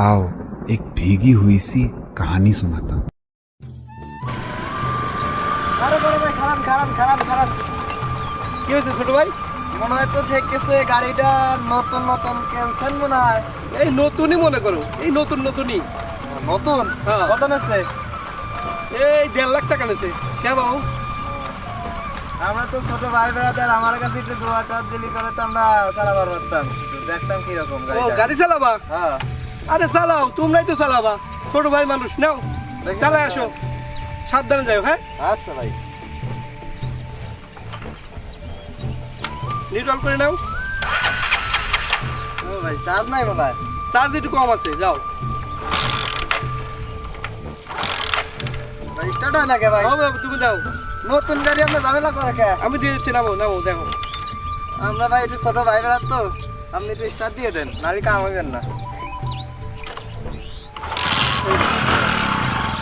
आओ एक भीगी हुई सी कहानी सुनाता हूँ। কি হয়েছে ছোট ভাই? মনে হয় তো ঠেকেছে গাড়িটা নতুন নতুন ক্যান্সেল মনে হয়। এই নতুনই মনে করো, এই নতুনই। নতুন হ্যাঁ। কত নেছে? এই 1.5 লাখ টাকা নেছে। কে বাবু? আমরা তো ছোট ভাই বেড়াদার, আমার কাছে একটু দোয়াটা দিলি করে তো আমরা চালাবার পারতাম, দেখতাম কিরকম ও গাড়িটা। গাড়ি চালাবা? হ্যাঁ আরে চালাও, তোমরাই তো চালাবা। ছোট ভাই মানুষ, নাও চালাই আসো, সাবধানে যাও। হ্যাঁ, আচ্ছা ভাই। নিউট্রাল করে নাও। ও ভাই চার্জ নাই বাবা। চার্জ একটু কম আছে, যাও। ভাই স্টার্ট হয় না কে ভাই? হবে, তুমি দাও। নতুন গাড়ি আমরা ঝামেলা করে কে? আমি দিয়ে দিচ্ছি, নামো দেখো। আমরা ভাই একটু ছোট ভাই বেড়াত তো, আপনি একটু স্টার্ট দিয়ে দেন, নারী কাম হইবেন না।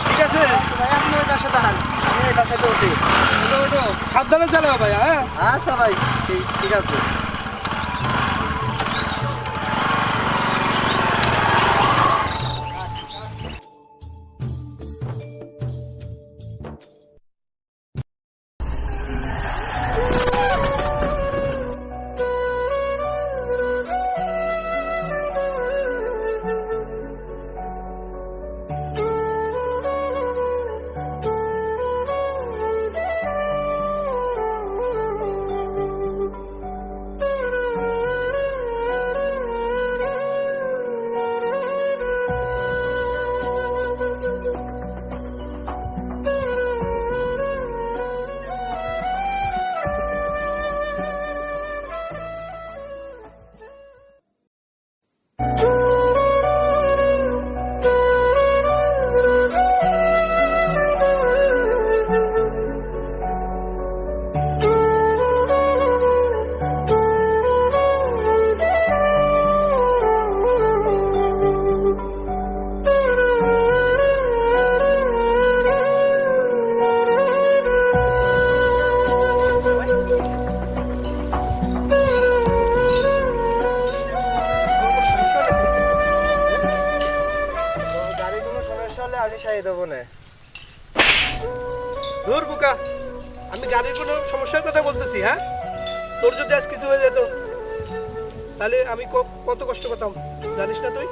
ঠিক আছে, ভাই আপনি ওই পাশে দাঁড়ান, আমি এই পাশে উঠি। ওটো সাবধানে চালাও ভাই। হ্যাঁ, আচ্ছা ভাই, ঠিক আছে। ধুর বোকা, আমি গাড়ির কোনো সমস্যার কথা বলতেছি। হ্যাঁ, তোর যদি আজ কিছু হয়ে যেত তাহলে আমি কত কষ্ট করতাম জানিস না তুই?